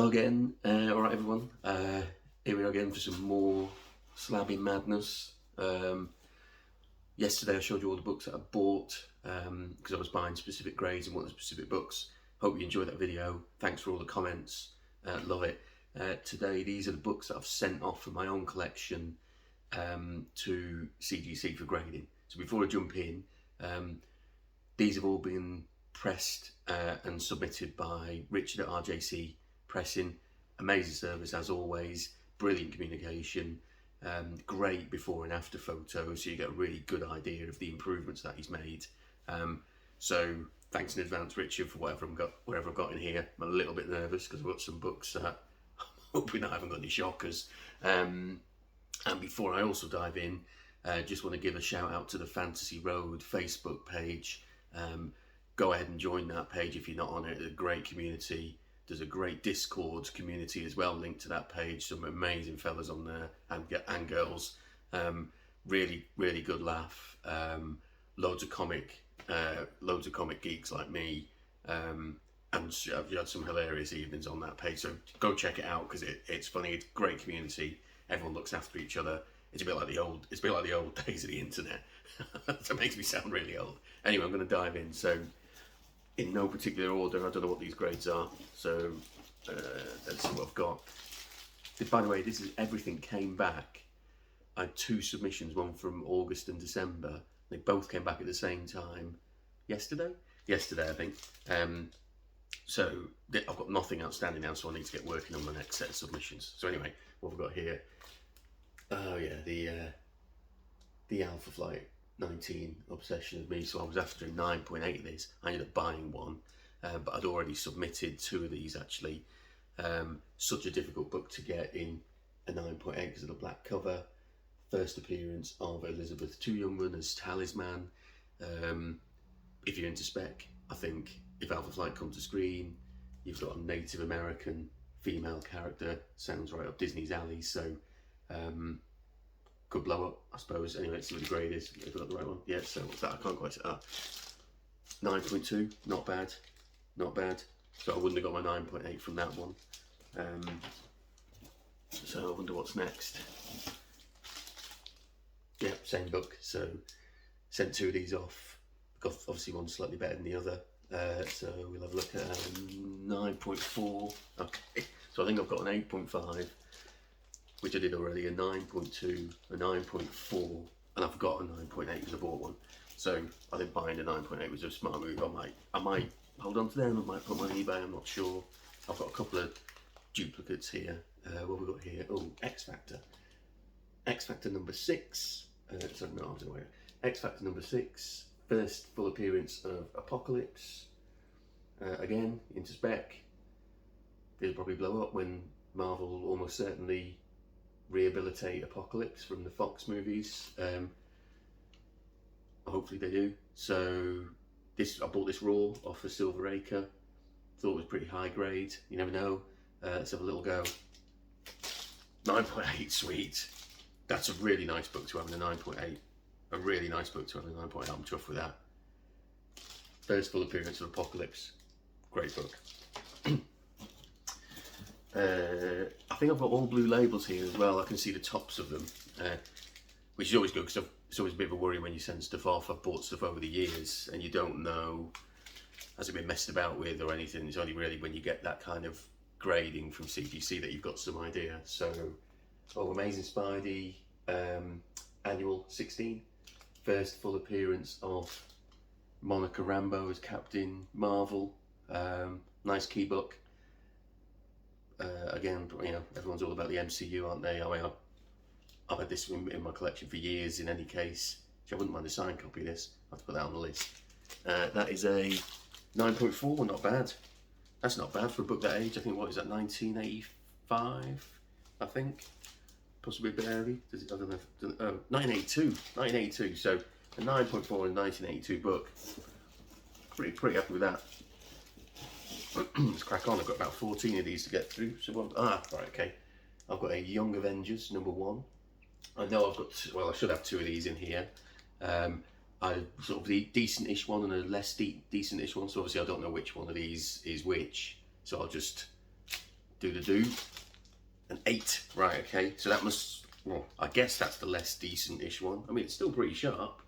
Hello again, alright everyone, here we are again for some more slabbing madness. Yesterday I showed you all the books that I bought because I was buying specific grades and wanted specific books. Hope you enjoyed that video, thanks for all the comments, love it. Today these are the books that I've sent off from my own collection to CGC for grading. So before I jump in, these have all been pressed and submitted by Richard at RJC Pressing. Amazing service as always, brilliant communication, great before and after photos, so you get a really good idea of the improvements that he's made. So thanks in advance, Richard, for whatever I've got in here. I'm a little bit nervous because I've got some books that I'm hoping I haven't got any shockers. And before I also dive in, just want to give a shout out to the Fantasy Road Facebook page. Go ahead and join that page if you're not on it. It's a great community. There's a great Discord community as well linked to that page. Some amazing fellas on there and girls. Really good laugh. Loads of comic geeks like me. And I've had some hilarious evenings on that page. So go check it out because it's funny. It's a great community. Everyone looks after each other. It's a bit like the old days of the internet. That makes me sound really old. Anyway, I'm going to dive in. So, in no particular order, I don't know what these grades are. So, let's see what I've got. By the way, this is everything came back. I had two submissions, one from August and December. They both came back at the same time. Yesterday, I think. So I've got nothing outstanding now, so I need to get working on the next set of submissions. So anyway, what have we got here? Oh yeah, the Alpha Flight 19 obsession of me. So I was after a 9.8 of this. I ended up buying one, but I'd already submitted two of these actually. Such a difficult book to get in a 9.8 because of the black cover. First appearance of Elizabeth Two Youngman as Talisman. If you're into spec, I think if Alpha Flight comes to screen, you've got a Native American female character. Sounds right up Disney's alley. So could blow up, I suppose. Anyway, let's see what the grade is. If I got the right one. Yeah, so what's that? I can't quite say that. 9.2, not bad. So I wouldn't have got my 9.8 from that one. So I wonder what's next. Yeah, same book. So sent two of these off. Got obviously one slightly better than the other. So we'll have a look at 9.4. Okay, so I think I've got an 8.5. Which I did already, a 9.2, a 9.4, and I've got a 9.8 because I bought one. So I think buying a 9.8 was a smart move. I might hold on to them, I might put them on eBay, I'm not sure. I've got a couple of duplicates here. What have we got here? Oh, X Factor. X Factor number 6. Sorry, no, I was aware. X Factor number 6. First full appearance of Apocalypse. Again, into spec. It'll probably blow up when Marvel almost certainly rehabilitate Apocalypse from the Fox movies. Hopefully they do. So I bought this raw off of Silver Acre. Thought it was pretty high grade. You never know. Let's have a little go. 9.8, sweet. That's a really nice book to have in a 9.8. A really nice book to have in a 9.8. I'm chuffed with that. First full appearance of Apocalypse. Great book. I think I've got all blue labels here as well. I can see the tops of them, which is always good because it's always a bit of a worry when you send stuff off. I've bought stuff over the years and you don't know, has it been messed about with or anything. It's only really when you get that kind of grading from CGC that you've got some idea. So, Amazing Spidey, Annual 16, first full appearance of Monica Rambeau as Captain Marvel. Nice key book. Again, you know, everyone's all about the MCU, aren't they? I mean, I've had this in my collection for years in any case. I wouldn't mind a signed copy of this. I have to put that on the list. That is a 9.4, not bad. That's not bad for a book that age. I think, what is that, 1985, I think? Possibly a bit early. Does it, I don't know. 1982. So a 9.4 in a 1982 book. Pretty happy with that. Let's crack on. I've got about 14 of these to get through. So right, okay. I've got a Young Avengers #1. I know I've got, I should have two of these in here. I sort of the decent-ish one and a less decent-ish one. So obviously I don't know which one of these is which. So I'll just Do. An 8. Right, okay. So that must, well, I guess that's the less decent-ish one. I mean, it's still pretty sharp.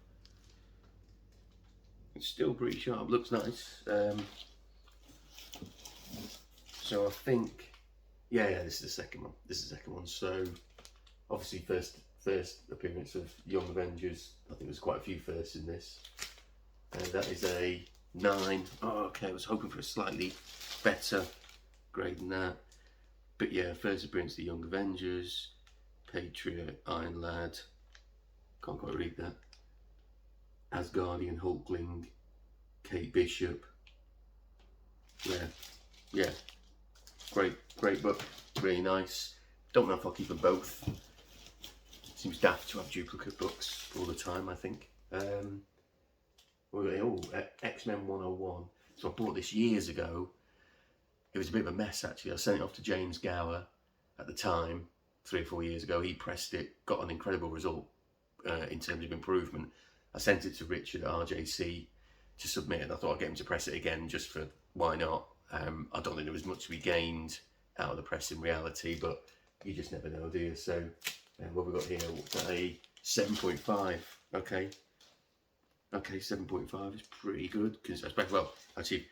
It's still pretty sharp. Looks nice. So I think, yeah, this is the second one. This is the second one. So obviously first appearance of Young Avengers. I think there's quite a few firsts in this. And that is a 9. Oh, okay. I was hoping for a slightly better grade than that. But yeah, first appearance of the Young Avengers, Patriot, Iron Lad, can't quite read that, Asgardian Hulkling, Kate Bishop. Yeah, great book, really nice. Don't know if I'll keep them both. Seems daft to have duplicate books all the time, I think. X-Men 101. So I bought this years ago. It was a bit of a mess actually. I sent it off to James Gower at the time, 3 or 4 years ago. He pressed it, got an incredible result in terms of improvement. I sent it to Richard at RJC to submit, and I thought I'd get him to press it again just for why not. I don't think there was much to be gained out of the press in reality, but you just never know, do you? So what have we got here? A 7.5. Okay, 7.5 is pretty good. Because well, actually,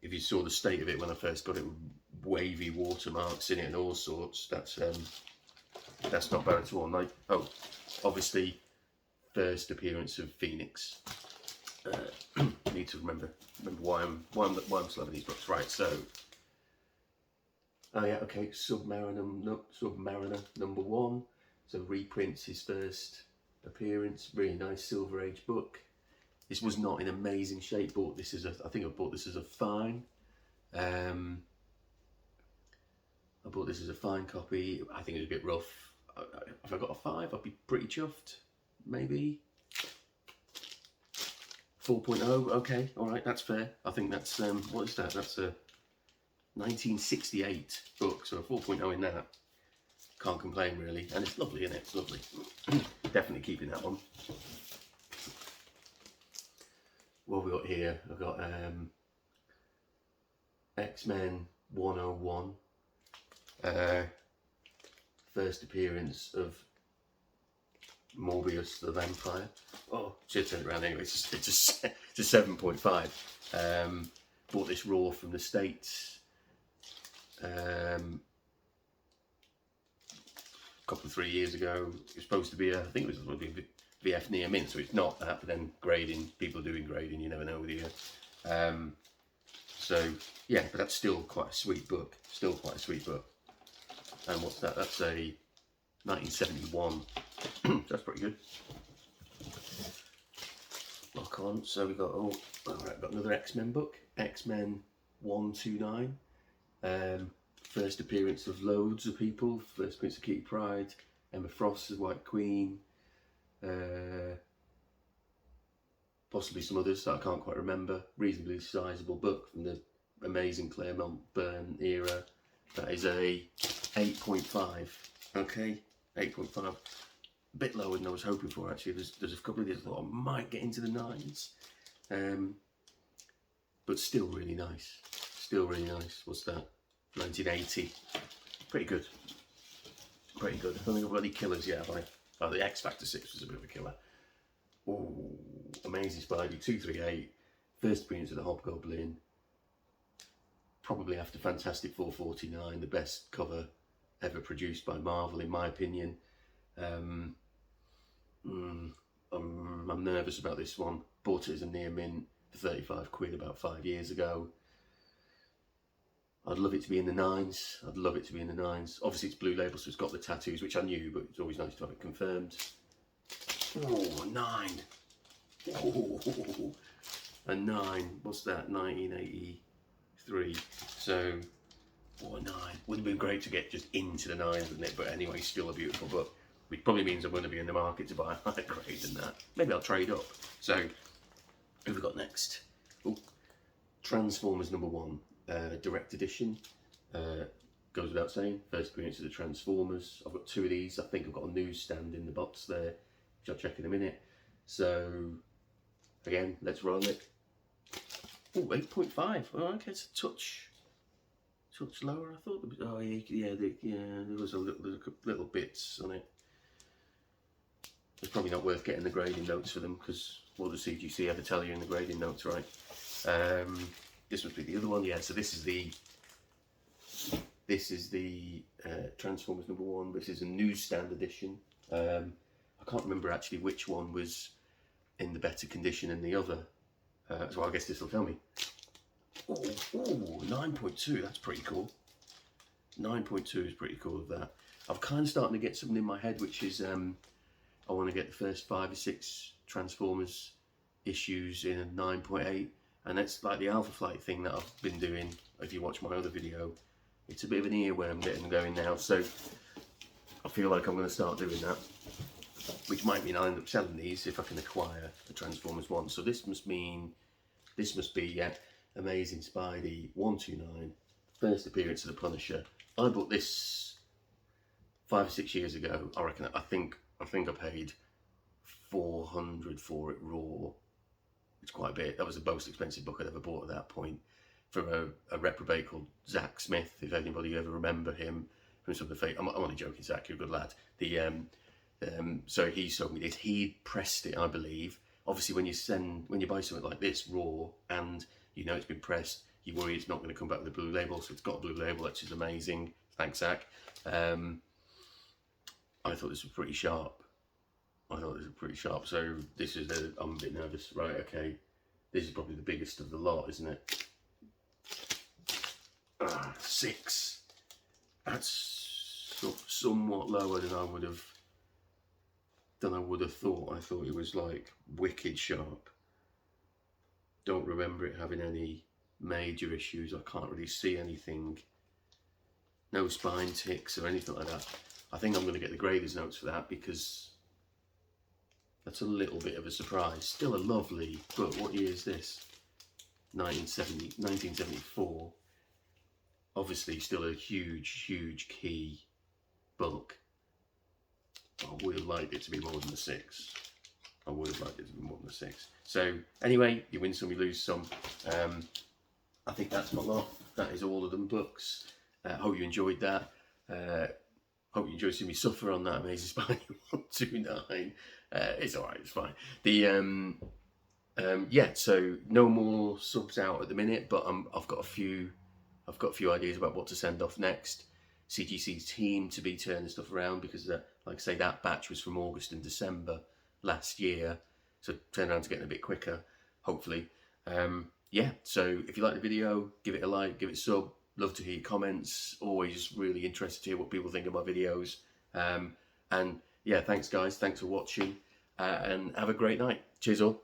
if you saw the state of it when I first got it, with wavy watermarks in it and all sorts, that's not bad at all. Like, oh, obviously, first appearance of Phoenix. Need to remember why I'm loving these books. Right, so, oh yeah, okay, Submariner number 1. So reprints his first appearance. Really nice Silver Age book. This was not in amazing shape. I think I bought this as a fine. I bought this as a fine copy. I think it was a bit rough. If I got a 5, I'd be pretty chuffed. Maybe 4.0. Okay, all right, that's fair. I think that's what is that? That's a 1968 book, so a 4.0 in that. Can't complain really, and it's lovely, isn't it? It's lovely. Definitely keeping that one. What have we got here? I've got X-Men 101. First appearance of Morbius the Vampire. Oh, should turn it around anyway. It's a 7.5. Bought this raw from the States. A couple of 3 years ago. It was supposed to be I think it was supposed to be VF near mint, so it's not that, but then grading, people are doing grading, you never know with you. So yeah, but that's still quite a sweet book. And what's that? That's a 1971. That's pretty good. Lock on. So we got got another X-Men book, X-Men 129. First appearance of loads of people. First appearance of Kitty Pryde, Emma Frost as White Queen. Possibly some others that I can't quite remember. Reasonably sizable book from the amazing Claremont Byrne era. That is a 8.5. Okay, 8.5. A bit lower than I was hoping for actually. There's a couple of these I thought I might get into the 9s. But still really nice. What's that? 1980. Pretty good. I don't think I've got any killers yet, have I? Oh, the X Factor 6 was a bit of a killer. Oh, Amazing Spidey 238. First appearance of the Hobgoblin. Probably after Fantastic 449, the best cover ever produced by Marvel, in my opinion. I'm nervous about this one. Bought it as a near mint for 35 quid about 5 years ago. I'd love it to be in the 9s. Obviously it's blue label, so it's got the tattoos, which I knew, but it's always nice to have it confirmed. Oh, a 9. Oh, a 9. What's that? 1983. So, what a 9. Would have been great to get just into the 9s, wouldn't it? But anyway, still a beautiful book. Which probably means I'm going to be in the market to buy a higher grade than that. Maybe I'll trade up. So, who have we got next? Oh, Transformers number 1. Direct edition. Goes without saying, first appearance of the Transformers. I've got 2 of these. I think I've got a newsstand in the box there, which I'll check in a minute. So, again, let's roll it. Oh, 8.5. Oh, okay, it's a touch So it's lower. I thought there was, oh yeah, there was a little bits on it. It's probably not worth getting the grading notes for them, because what does CGC ever tell you in the grading notes, right? This must be the other one. Yeah, so this is the Transformers #1. This is a newsstand edition. I can't remember actually which one was in the better condition than the other. So I guess this will tell me. Oh, 9.2, that's pretty cool. 9.2 is pretty cool of that. I'm kind of starting to get something in my head, which is I want to get the first 5 or 6 Transformers issues in a 9.8, and that's like the Alpha Flight thing that I've been doing. If you watch my other video, it's a bit of an earworm getting going now, so I feel like I'm going to start doing that, which might mean I'll end up selling these if I can acquire the Transformers one. So this must be, yeah, Amazing Spidey 129, first appearance of the Punisher. I bought this 5 or 6 years ago. I reckon. I think I paid $400 for it raw. It's quite a bit. That was the most expensive book I'd ever bought at that point, from a reprobate called Zach Smith. If anybody ever remember him from some of the I'm only joking, Zach, you're a good lad. So he sold me this. He pressed it, I believe. Obviously, when you buy something like this raw and you know it's been pressed, you worry it's not going to come back with a blue label. So it's got a blue label, which is amazing. Thanks, Zach. I thought this was pretty sharp. So this is I'm a bit nervous. Right, okay. This is probably the biggest of the lot, isn't it? 6. That's somewhat lower than I would have thought. I thought it was like wicked sharp. Don't remember it having any major issues. I can't really see anything. No spine ticks or anything like that. I think I'm going to get the grader's notes for that, because that's a little bit of a surprise. Still a lovely book. What year is this? 1974. Obviously still a huge key book. I would have liked it to be more than a 6. So anyway, you win some, you lose some. I think that's my lot. That is all of them books. Hope you enjoyed that. Hope you enjoyed seeing me suffer on that Amazing Spidey 129. It's alright, it's fine. Yeah, so no more subs out at the minute, but I've got a few ideas about what to send off next. CGC's team to be turning stuff around, because like I say, that batch was from August and December last year, so turnaround's getting a bit quicker, hopefully. Yeah, so if you like the video, give it a like, give it a sub. Love to hear your comments. Always really interested to hear what people think of my videos. And yeah, thanks guys, thanks for watching, and have a great night. Cheers all.